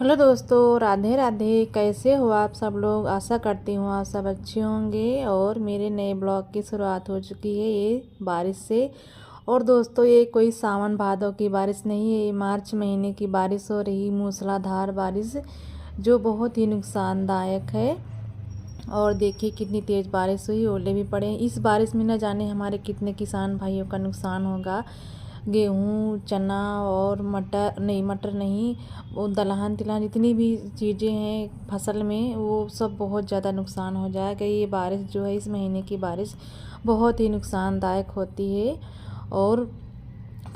Hello दोस्तों, राधे राधे। कैसे हो आप सब लोग? आशा करती हूँ आप सब अच्छे होंगे। और मेरे नए ब्लॉग की शुरुआत हो चुकी है ये बारिश से। और दोस्तों, ये कोई सावन भादों की बारिश नहीं है, ये मार्च महीने की बारिश हो रही, मूसलाधार बारिश जो बहुत ही नुकसानदायक है। और देखिए कितनी तेज़ बारिश हुई, ओले भी पड़े हैं। इस बारिश में न जाने हमारे कितने किसान भाइयों का नुकसान होगा। गेहूँ, चना और मटर नहीं, वो दलहन तिलहन जितनी भी चीज़ें हैं फसल में, वो सब बहुत ज़्यादा नुकसान हो जाएगा। ये बारिश जो है, इस महीने की बारिश बहुत ही नुकसानदायक होती है और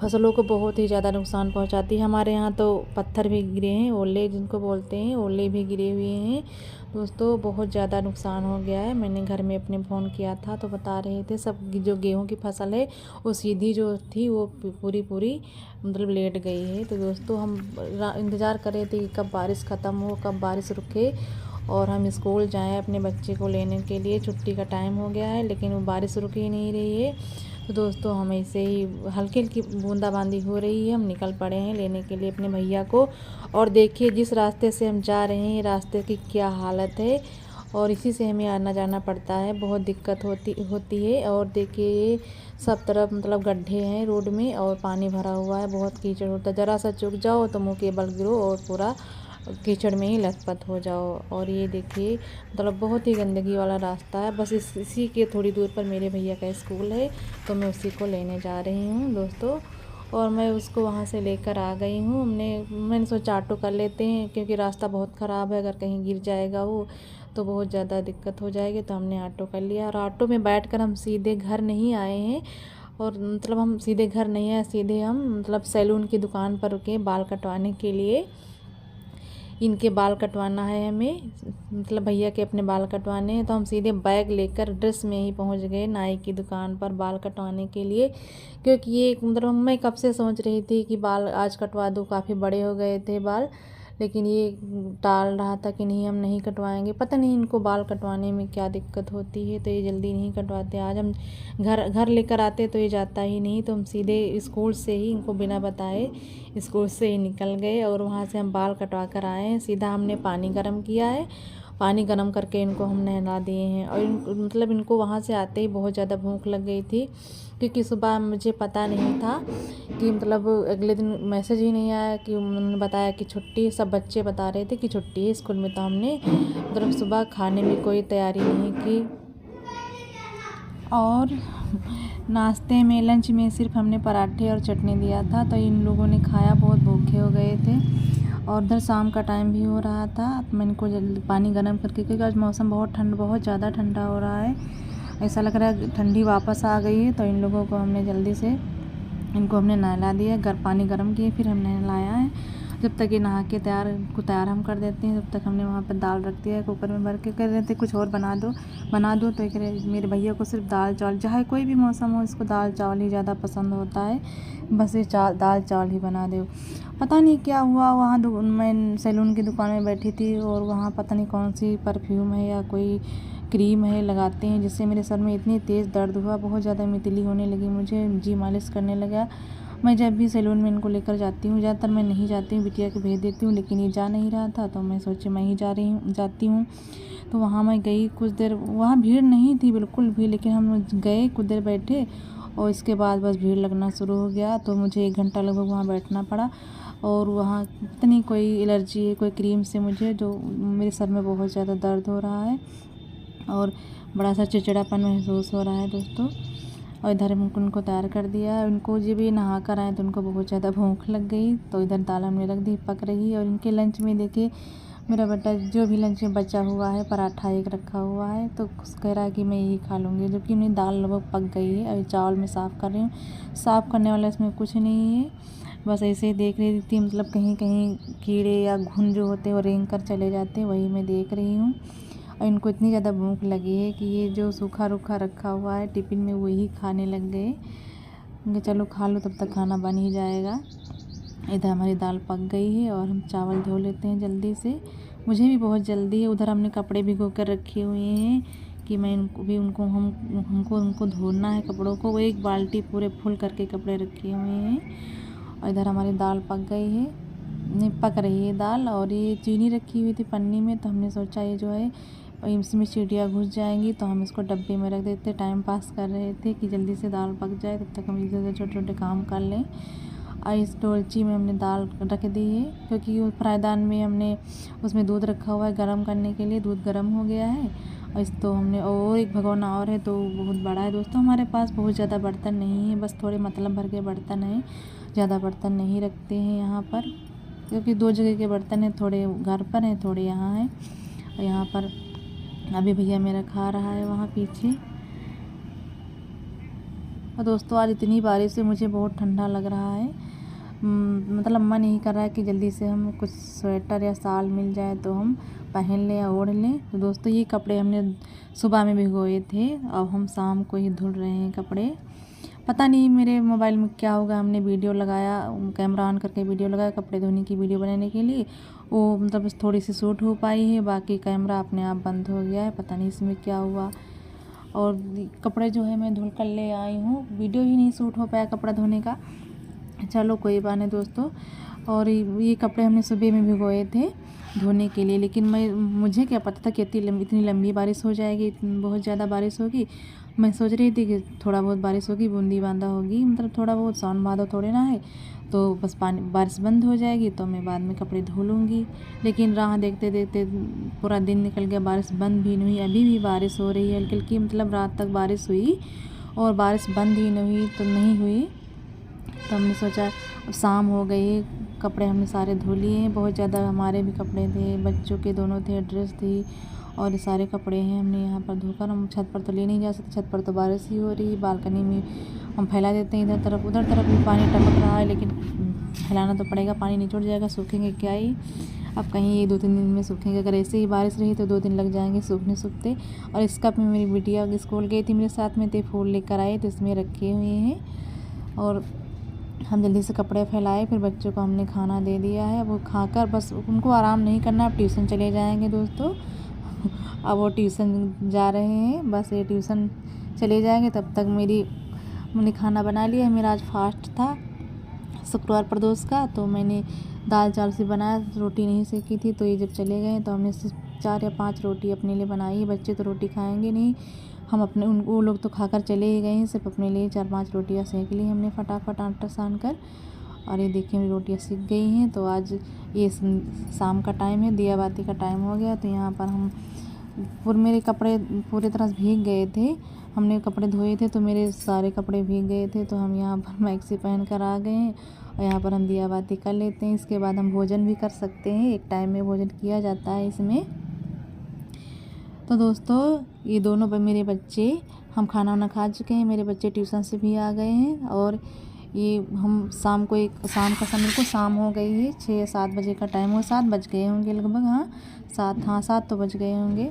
फसलों को बहुत ही ज़्यादा नुकसान पहुंचाती है। हमारे यहाँ तो पत्थर भी गिरे हैं, ओले जिनको बोलते हैं, ओले भी गिरे हुए हैं। दोस्तों, बहुत ज़्यादा नुकसान हो गया है। मैंने घर में अपने फ़ोन किया था तो बता रहे थे सब जो गेहूं की फसल है वो सीधी जो थी वो पूरी पूरी मतलब लेट गई है। तो दोस्तों, हम इंतज़ार कर रहे थे कि कब बारिश ख़त्म हो, कब बारिश रुके और हम स्कूल जाएं अपने बच्चे को लेने के लिए। छुट्टी का टाइम हो गया है लेकिन वो बारिश रुक ही नहीं रही है। तो दोस्तों, हम ऐसे ही हल्की हल्की बूंदाबांदी हो रही है। हम निकल पड़े हैं लेने के लिए अपने भैया को। और देखिए जिस रास्ते से हम जा रहे हैं, रास्ते की क्या हालत है। और इसी से हमें आना जाना पड़ता है, बहुत दिक्कत होती है। और देखिए ये सब तरफ मतलब गड्ढे हैं रोड में और पानी भरा हुआ है, बहुत कीचड़ होता है। ज़रा सा चूक जाओ तो मुँह के बल गिरो और पूरा कीचड़ में ही लथपथ हो जाओ। और ये देखिए मतलब बहुत ही गंदगी वाला रास्ता है। बस इसी के थोड़ी दूर पर मेरे भैया का स्कूल है, तो मैं उसी को लेने जा रही हूँ दोस्तों। और मैं उसको वहाँ से लेकर आ गई हूँ। मैंने सोचा ऑटो कर लेते हैं, क्योंकि रास्ता बहुत ख़राब है, अगर कहीं गिर जाएगा वो तो बहुत ज़्यादा दिक्कत हो जाएगी। तो हमने ऑटो कर लिया और ऑटो में बैठकर हम सीधे घर नहीं आए हैं। और मतलब हम सीधे घर नहीं आए, सीधे हम मतलब सैलून की दुकान पर रुके बाल कटवाने के लिए। इनके बाल कटवाना है हमें, मतलब भैया के अपने बाल कटवाने हैं। तो हम सीधे बैग लेकर ड्रेस में ही पहुंच गए नाई की दुकान पर बाल कटवाने के लिए। क्योंकि ये मतलब मैं कब से सोच रही थी कि बाल आज कटवा दूँ, काफ़ी बड़े हो गए थे बाल। लेकिन ये टाल रहा था कि नहीं हम नहीं कटवाएंगे। पता नहीं इनको बाल कटवाने में क्या दिक्कत होती है, तो ये जल्दी नहीं कटवाते। आज हम घर घर लेकर आते तो ये जाता ही नहीं, तो हम सीधे स्कूल से ही इनको बिना बताए स्कूल से ही निकल गए। और वहाँ से हम बाल कटवा कर आए हैं। सीधा हमने पानी गर्म किया है, पानी गर्म करके इनको हम नहला दिए हैं। और मतलब इनको वहाँ से आते ही बहुत ज़्यादा भूख लग गई थी, क्योंकि सुबह मुझे पता नहीं था कि मतलब अगले दिन मैसेज ही नहीं आया कि उन्होंने बताया कि छुट्टी। सब बच्चे बता रहे थे कि छुट्टी है स्कूल में। तो हमने मतलब सुबह खाने में कोई तैयारी नहीं की। और नाश्ते में लंच में सिर्फ हमने पराठे और चटनी दिया था, तो इन लोगों ने खाया, बहुत भूखे हो गए थे। और उधर शाम का टाइम भी हो रहा था, तो मैं इनको जल्दी पानी गर्म करके, क्योंकि आज मौसम बहुत ज़्यादा ठंडा हो रहा है, ऐसा लग रहा है ठंडी वापस आ गई है। तो इन लोगों को हमने जल्दी से इनको हमने नहला दिया, पानी गर्म किए, फिर हमने नहलाया है। जब तक ये नहा के तैयार हम कर देते हैं, तब तक हमने वहाँ पर दाल रख दिया है कुकर में भर के। कह रहे थे कुछ और बना दो, तो कह रहे मेरे भैया को सिर्फ दाल चावल, चाहे कोई भी मौसम हो, इसको दाल चावल ही ज़्यादा पसंद होता है। बस ये दाल चावल ही बना दो। पता नहीं क्या हुआ, वहाँ मैं सैलून की दुकान में बैठी थी और वहाँ पता नहीं कौन सी परफ्यूम है या कोई क्रीम है लगाते हैं, जिससे मेरे सर में इतनी तेज़ दर्द हुआ, बहुत ज़्यादा मितली होने लगी मुझे, जी मालिश करने लगा। मैं जब भी सैलून में इनको लेकर जाती हूँ, ज़्यादातर मैं नहीं जाती हूँ, बिटिया को भेज देती हूँ, लेकिन ये जा नहीं रहा था, तो मैं सोची मैं ही जाती हूँ। तो वहाँ मैं गई, कुछ देर वहाँ भीड़ नहीं थी बिल्कुल भी, लेकिन हम गए, कुछ देर बैठे और इसके बाद बस भीड़ लगना शुरू हो गया। तो मुझे 1 घंटा लगभग वहाँ बैठना पड़ा। और वहाँ इतनी कोई एलर्जी है कोई क्रीम से मुझे, जो मेरे सर में बहुत ज़्यादा दर्द हो रहा है और बड़ा सा चिड़चिड़ापन महसूस हो रहा है दोस्तों। और इधर उनको तैयार कर दिया। उनको जब भी नहा कर आए तो उनको बहुत ज़्यादा भूख लग गई, तो इधर दाल हमने रख दी पक रही। और इनके लंच में देखिए मेरा बेटा जो भी लंच में बचा हुआ है, पराठा एक रखा हुआ है, तो कह रहा है कि मैं यही खा लूँगी, जबकि उन्हें दाल लगभग पक गई है। और चावल में साफ़ कर रही हूँ, साफ़ करने वाला इसमें कुछ नहीं है, बस ऐसे ही देख रही थी, मतलब कहीं कहीं कीड़े या घुन जो होते हैं वो रेंग कर चले जाते हैं, वही मैं देख रही हूँ। और इनको इतनी ज़्यादा भूख लगी है कि ये जो सूखा रूखा रखा हुआ है टिफ़िन में वही खाने लग गए। उनके चलो खा लो, तब तक खाना बन ही जाएगा। इधर हमारी दाल पक गई है और हम चावल धो लेते हैं जल्दी से, मुझे भी बहुत जल्दी है। उधर हमने कपड़े भिगो कर रखे हुए हैं कि मैं उनको धोना है कपड़ों को। वो एक बाल्टी पूरे फुल करके कपड़े रखे हुए हैं। और इधर हमारी दाल पक गई है पक रही है दाल, और ये चीनी रखी हुई थी पन्नी में, तो हमने सोचा ये जो है इसमें चींटियाँ घुस जाएंगी, तो हम इसको डब्बे में रख देते। टाइम पास कर रहे थे कि जल्दी से दाल पक जाए, तब तक हम इधर उधर छोटे छोटे काम कर लें। और इस डोलची में हमने दाल रख दी है, क्योंकि वो फ्राईदान में हमने उसमें दूध रखा हुआ है गर्म करने के लिए। दूध गर्म हो गया है, और इस तो हमने और एक भगोना और है, तो बहुत बड़ा है दोस्तों। हमारे पास बहुत ज़्यादा बर्तन नहीं है, बस थोड़े मतलब भर के बर्तन हैं, ज़्यादा बर्तन नहीं रखते हैं यहाँ पर, क्योंकि 2 जगह के बर्तन हैं, थोड़े घर पर हैं, थोड़े यहाँ हैं। और यहाँ पर अभी भैया मेरा खा रहा है वहाँ पीछे। और दोस्तों आज इतनी बारिश से मुझे बहुत ठंडा लग रहा है, मतलब मन नहीं कर रहा है कि जल्दी से हम कुछ स्वेटर या शाल मिल जाए तो हम पहन लें या ओढ़ लें। तो दोस्तों ये कपड़े हमने सुबह में भिगोए थे, अब हम शाम को ही धुल रहे हैं कपड़े। पता नहीं मेरे मोबाइल में क्या होगा, हमने वीडियो लगाया, कैमरा ऑन करके वीडियो लगाया कपड़े धोने की वीडियो बनाने के लिए, वो मतलब थोड़ी सी शूट हो पाई है, बाकी कैमरा अपने आप बंद हो गया है, पता नहीं इसमें क्या हुआ। और कपड़े जो है मैं धुल कर ले आई हूँ, वीडियो ही नहीं शूट हो पाया कपड़ा धोने का। चलो कोई बात नहीं दोस्तों। और ये कपड़े हमने सुबह में भिगोए थे धोने के लिए, लेकिन मुझे क्या पता था कि इतनी लंबी बारिश हो जाएगी, बहुत ज़्यादा बारिश होगी। मैं सोच रही थी कि थोड़ा बहुत बारिश होगी, बूंदी बांदा होगी, मतलब थोड़ा बहुत, सावन भादो थोड़े ना है, तो बस बारिश बंद हो जाएगी तो मैं बाद में कपड़े धो लूँगी। लेकिन राह देखते देखते पूरा दिन निकल गया, बारिश बंद भी नहीं हुई। अभी भी बारिश हो रही है हल्की हल्की, मतलब रात तक बारिश हुई और बारिश बंद ही नहीं हुई। तो हमने सोचा अब शाम हो गई, कपड़े हमने सारे धो लिए हैं, बहुत ज़्यादा हमारे भी कपड़े थे, बच्चों के दोनों थे, ड्रेस थी, और ये सारे कपड़े हैं हमने यहाँ पर धोकर। हम छत पर तो ले नहीं जा सकते, छत पर तो बारिश ही हो रही है, बालकनी में हम फैला देते हैं, इधर तरफ उधर तरफ भी पानी टपक रहा है, लेकिन फैलाना तो पड़ेगा, पानी निचुड़ जाएगा, सूखेंगे क्या ही। अब कहीं ये 2-3 दिन में सूखेंगे, अगर ऐसे ही बारिश रही तो 2 दिन लग जाएंगे सूखते। और इस कप में मेरी बिटिया स्कूल गई थी, मेरे साथ में थे, फूल लेकर आए तो इसमें रखे हुए हैं। और हम जल्दी से कपड़े फैलाए, फिर बच्चों को हमने खाना दे दिया है, वो खाकर बस उनको आराम नहीं करना, अब ट्यूशन चले जाएंगे दोस्तों। अब वो ट्यूशन जा रहे हैं, बस ये ट्यूशन चले जाएंगे तब तक मैंने खाना बना लिया है। मेरा आज फास्ट था, शुक्रवार प्रदोष का, तो मैंने दाल चावल से बनाया, रोटी नहीं सेकी थी, तो ये जब चले गए तो हमने सिर्फ 4 या 5 रोटी अपने लिए बनाई। बच्चे तो रोटी खाएंगे नहीं, हम अपने वो लोग तो खाकर चले ही गए हैं, सिर्फ अपने लिए 4-5 रोटियां सेक ली हमने फटाफट आटा सान कर। और ये देखिए मेरी रोटियां सीख गई हैं। तो आज ये शाम का टाइम है, दिया बाती का टाइम हो गया, तो यहाँ पर हम मेरे कपड़े पूरी तरह से भीग गए थे, हमने कपड़े धोए थे तो मेरे सारे कपड़े भीग गए थे, तो हम यहाँ पर मैक्सी पहन कर आ गए हैं, और यहाँ पर हम दिया बाती कर लेते हैं। इसके बाद हम भोजन भी कर सकते हैं, एक टाइम में भोजन किया जाता है इसमें। तो दोस्तों ये दोनों मेरे बच्चे, हम खाना वाना खा चुके हैं, मेरे बच्चे ट्यूशन से भी आ गए हैं, और ये हम शाम का समय को शाम हो गई है, 6 या 7 बजे का टाइम हो, 7 बज गए होंगे लगभग, हाँ 7 तो बज गए होंगे।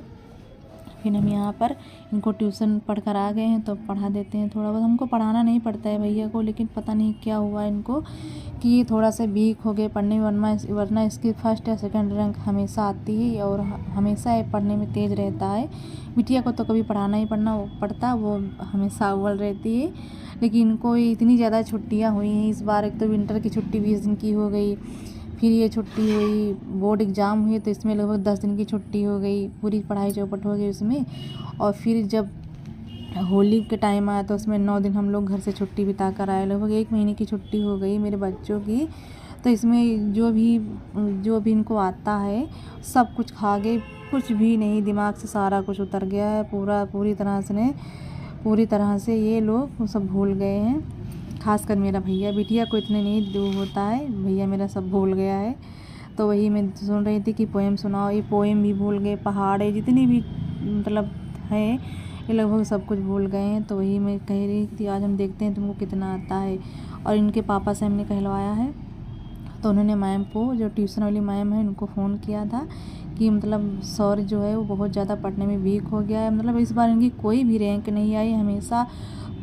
फिर हम यहाँ पर इनको ट्यूशन पढ़कर आ गए हैं, तो पढ़ा देते हैं थोड़ा बहुत। हमको पढ़ाना नहीं पड़ता है भैया को, लेकिन पता नहीं क्या हुआ इनको कि ये थोड़ा सा वीक हो गए पढ़ने में, वरना इसकी फर्स्ट या सेकंड रैंक हमेशा आती है, और हमेशा पढ़ने में तेज़ रहता है। बिटिया को तो कभी पढ़ाना ही पड़ता, वो हमेशा अव्वल रहती है। लेकिन इनको इतनी ज़्यादा छुट्टियाँ हुई हैं इस बार, एक तो विंटर की छुट्टी 20 दिन की हो गई, फिर ये छुट्टी हुई, बोर्ड एग्ज़ाम हुए तो इसमें लगभग 10 दिन की छुट्टी हो गई, पूरी पढ़ाई चौपट हो गई उसमें। और फिर जब होली के टाइम आया तो उसमें 9 दिन हम लोग घर से छुट्टी बिता कर आए, लगभग 1 महीने की छुट्टी हो गई मेरे बच्चों की। तो इसमें जो भी इनको आता है सब कुछ खा गए, कुछ भी नहीं, दिमाग से सारा कुछ उतर गया है, पूरी तरह से ये लोग सब भूल गए हैं। खासकर मेरा भैया, बिटिया को इतने नहीं जो होता है, भैया मेरा सब भूल गया है। तो वही मैं सुन रही थी कि पोएम सुनाओ, ये पोएम भी भूल गए, पहाड़े जितनी भी मतलब है ये लगभग सब कुछ भूल गए हैं। तो वही मैं कह रही थी आज हम देखते हैं तुमको कितना आता है। और इनके पापा से हमने कहलवाया है, तो उन्होंने मैम को, जो ट्यूशन वाली मैम है, उनको फ़ोन किया था कि मतलब सर जो है वो बहुत ज़्यादा पढ़ने में वीक हो गया है, मतलब इस बार इनकी कोई भी रैंक नहीं आई, हमेशा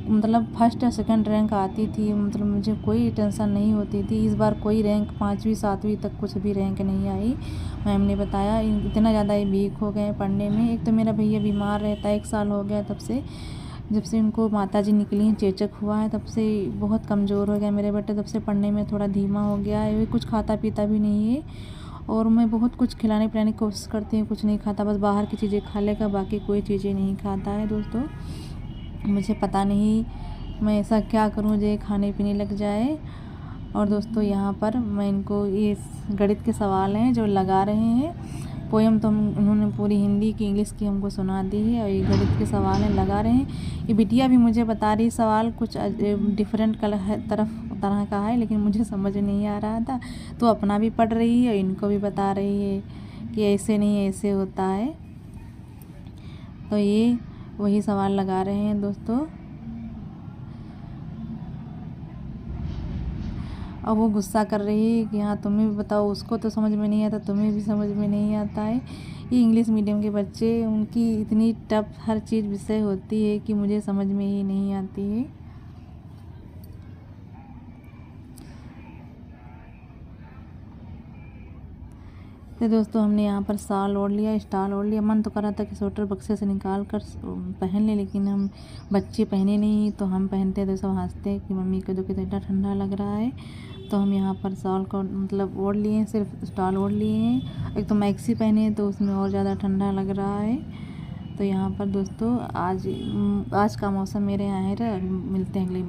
मतलब फर्स्ट या सेकंड रैंक आती थी, मतलब मुझे कोई टेंशन नहीं होती थी। इस बार कोई रैंक 5वीं 7वीं तक कुछ भी रैंक नहीं आई। मैम ने बताया इतना ज़्यादा ये वीक हो गए पढ़ने में। एक तो मेरा भैया बीमार रहता है, 1 साल हो गया तब से, जब से उनको माताजी निकली हैं, चेचक हुआ है, तब से बहुत कमज़ोर हो गया मेरे बेटे। तब से पढ़ने में थोड़ा धीमा हो गया है, कुछ खाता पीता भी नहीं है। और मैं बहुत कुछ खिलाने पिलाने की कोशिश करती हूँ, कुछ नहीं खाता, बस बाहर की चीज़ें खा लेगा, बाकी कोई चीज़ें नहीं खाता है दोस्तों। मुझे पता नहीं मैं ऐसा क्या करूँ जो खाने पीने लग जाए। और दोस्तों यहाँ पर मैं इनको ये गणित के सवाल हैं जो लगा रहे हैं। पोएम तो उन्होंने पूरी हिंदी की इंग्लिश की हमको सुना दी है, और ये गणित के सवाल हैं लगा रहे हैं। ये बिटिया भी मुझे बता रही सवाल, कुछ डिफरेंट कलर है तरह का है, लेकिन मुझे समझ नहीं आ रहा था, तो अपना भी पढ़ रही है और इनको भी बता रही है कि ऐसे नहीं ऐसे होता है। तो ये वही सवाल लगा रहे हैं दोस्तों। और वो गुस्सा कर रही है कि हाँ तुम्हें भी बताओ, उसको तो समझ में नहीं आता, तुम्हें भी समझ में नहीं आता है। ये इंग्लिश मीडियम के बच्चे, उनकी इतनी टफ हर चीज़ विषय होती है कि मुझे समझ में ही नहीं आती है। तो दोस्तों हमने यहाँ पर शाल ओढ़ लिया, स्टाल ओढ़ लिया। मन तो कर रहा था कि स्वेटर बक्से से निकाल कर पहन ले, लेकिन हम बच्चे पहने नहीं, तो हम पहनते तो सब हंसते कि मम्मी को जो कि इतना ठंडा लग रहा है। तो हम यहाँ पर शॉल को मतलब ओढ़ लिए हैं, सिर्फ स्टाल ओढ़ लिए हैं। एक तो मैक्सी पहने हैं तो उसमें और ज़्यादा ठंडा लग रहा है। तो यहाँ पर दोस्तों आज का मौसम मेरे यहाँ है। मिलते हैं अगले